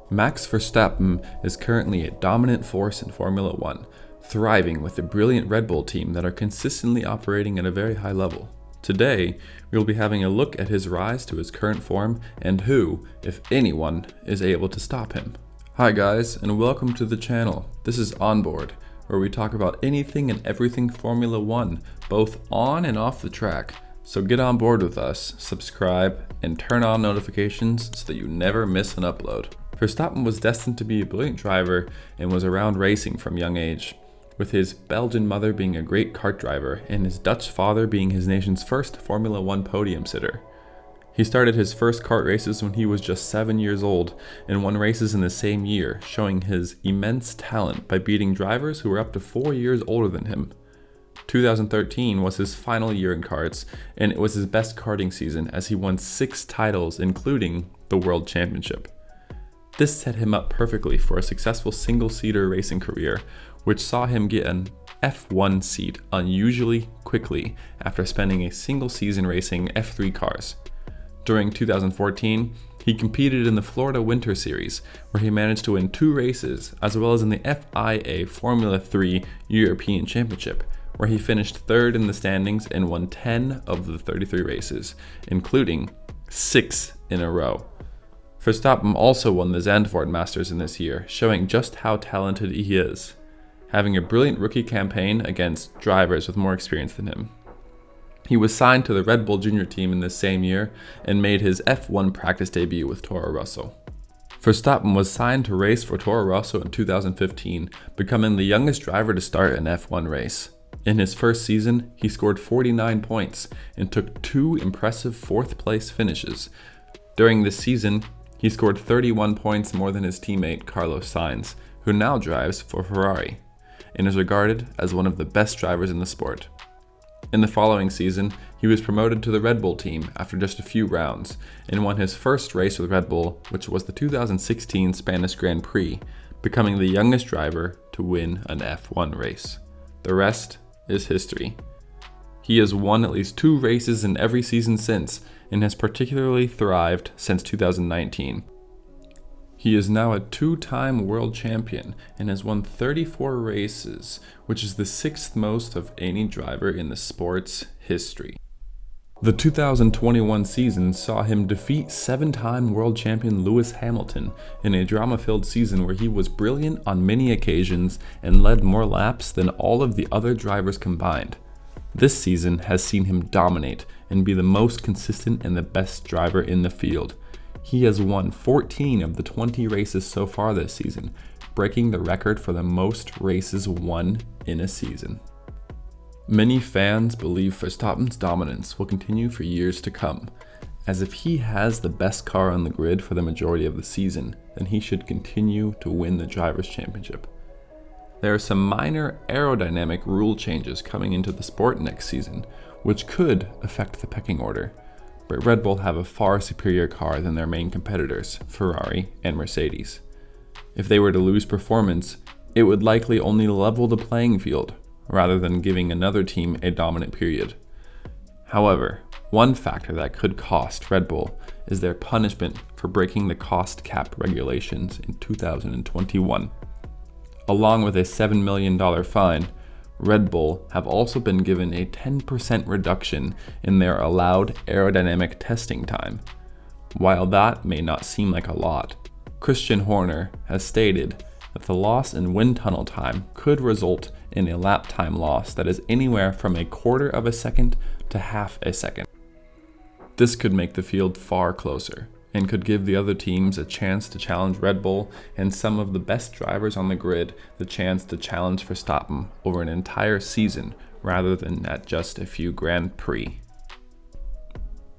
Max Verstappen is currently a dominant force in Formula One, thriving with a brilliant Red Bull team that are consistently operating at a very high level. Today, we will be having a look at his rise to his current form and who, if anyone, is able to stop him. Hi guys, and welcome to the channel. This is Onboard, where we talk about anything and everything Formula One, both on and off the track. So get on board with us, subscribe, and turn on notifications so that you never miss an upload. Verstappen was destined to be a brilliant driver and was around racing from young age, with his Belgian mother being a great kart driver and his Dutch father being his nation's first Formula One podium sitter. He started his first kart races when he was just 7 years old and won races in the same year, showing his immense talent by beating drivers who were up to 4 years older than him. 2013 was his final year in karts, and it was his best karting season as he won 6 titles, including the World Championship. This set him up perfectly for a successful single-seater racing career, which saw him get an F1 seat unusually quickly after spending a single season racing F3 cars. During 2014, he competed in the Florida Winter Series, where he managed to win 2 races, as well as in the FIA Formula 3 European Championship, where he finished 3rd in the standings and won 10 of the 33 races, including 6 in a row. Verstappen also won the Zandvoort Masters in this year, showing just how talented he is, having a brilliant rookie campaign against drivers with more experience than him. He was signed to the Red Bull Junior team in this same year and made his F1 practice debut with Toro Rosso. Verstappen was signed to race for Toro Rosso in 2015, becoming the youngest driver to start an F1 race. In his first season, he scored 49 points and took 2 impressive 4th place finishes. During this season, he scored 31 points more than his teammate Carlos Sainz, who now drives for Ferrari, and is regarded as one of the best drivers in the sport. In the following season, he was promoted to the Red Bull team after just a few rounds, and won his first race with Red Bull, which was the 2016 Spanish Grand Prix, becoming the youngest driver to win an F1 race. The rest is history. He has won at least 2 races in every season since, and has particularly thrived since 2019. He is now a 2-time world champion and has won 34 races, which is the 6th most of any driver in the sport's history. The 2021 season saw him defeat 7-time world champion Lewis Hamilton in a drama-filled season where he was brilliant on many occasions and led more laps than all of the other drivers combined. This season has seen him dominate and be the most consistent and the best driver in the field. He has won 14 of the 20 races so far this season, breaking the record for the most races won in a season. Many fans believe Verstappen's dominance will continue for years to come, as if he has the best car on the grid for the majority of the season, then he should continue to win the Drivers' Championship. There are some minor aerodynamic rule changes coming into the sport next season, which could affect the pecking order, but Red Bull have a far superior car than their main competitors, Ferrari and Mercedes. If they were to lose performance, it would likely only level the playing field, rather than giving another team a dominant period. However, one factor that could cost Red Bull is their punishment for breaking the cost cap regulations in 2021. Along with a $7 million fine, Red Bull have also been given a 10% reduction in their allowed aerodynamic testing time. While that may not seem like a lot, Christian Horner has stated that the loss in wind tunnel time could result in a lap time loss that is anywhere from 1/4 of a second to half a second. This could make the field far closer, and could give the other teams a chance to challenge Red Bull and some of the best drivers on the grid the chance to challenge Verstappen over an entire season rather than at just a few Grand Prix.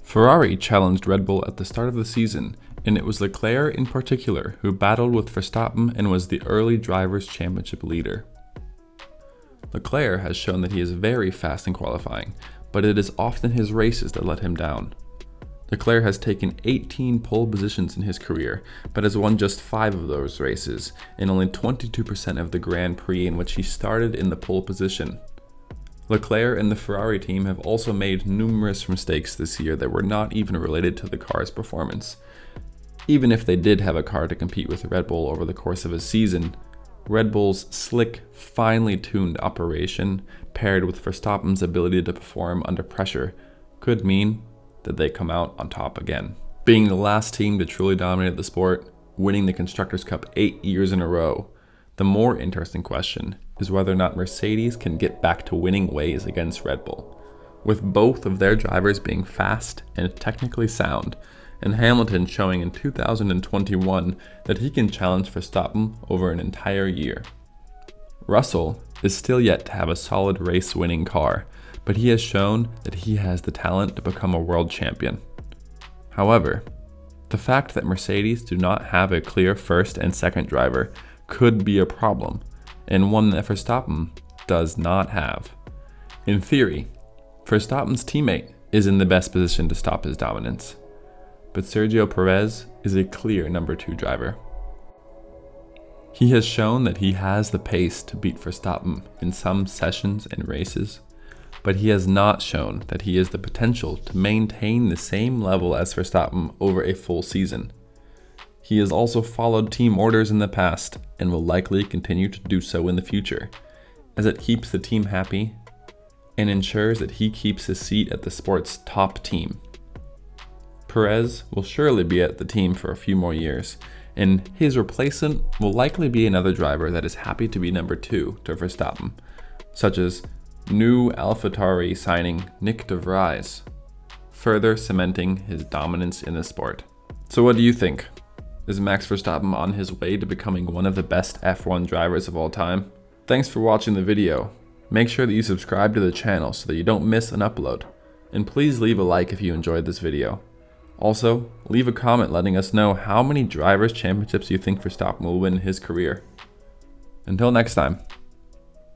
Ferrari challenged Red Bull at the start of the season, and it was Leclerc in particular who battled with Verstappen and was the early Drivers' Championship leader. Leclerc has shown that he is very fast in qualifying, but it is often his races that let him down. Leclerc has taken 18 pole positions in his career, but has won just 5 of those races, and only 22% of the Grand Prix in which he started in the pole position. Leclerc and the Ferrari team have also made numerous mistakes this year that were not even related to the car's performance. Even if they did have a car to compete with Red Bull over the course of a season, Red Bull's slick, finely tuned operation, paired with Verstappen's ability to perform under pressure, could mean that they come out on top again. Being the last team to truly dominate the sport, winning the Constructors' Cup 8 years in a row, the more interesting question is whether or not Mercedes can get back to winning ways against Red Bull. With both of their drivers being fast and technically sound, and Hamilton showing in 2021 that he can challenge Verstappen over an entire year. Russell is still yet to have a solid race-winning car, but he has shown that he has the talent to become a world champion. However, the fact that Mercedes do not have a clear first and second driver could be a problem, and one that Verstappen does not have. In theory, Verstappen's teammate is in the best position to stop his dominance, but Sergio Perez is a clear number 2 driver. He has shown that he has the pace to beat Verstappen in some sessions and races, but he has not shown that he has the potential to maintain the same level as Verstappen over a full season. He has also followed team orders in the past and will likely continue to do so in the future, as it keeps the team happy and ensures that he keeps his seat at the sport's top team. Perez will surely be at the team for a few more years, and his replacement will likely be another driver that is happy to be number 2 to Verstappen, such as new AlphaTauri signing Nick de Vries, further cementing his dominance in the sport. So what do you think? Is Max Verstappen on his way to becoming one of the best F1 drivers of all time? Thanks for watching the video. Make sure that you subscribe to the channel so that you don't miss an upload, and please leave a like if you enjoyed this video. Also, leave a comment letting us know how many drivers' championships you think Verstappen will win in his career. Until next time.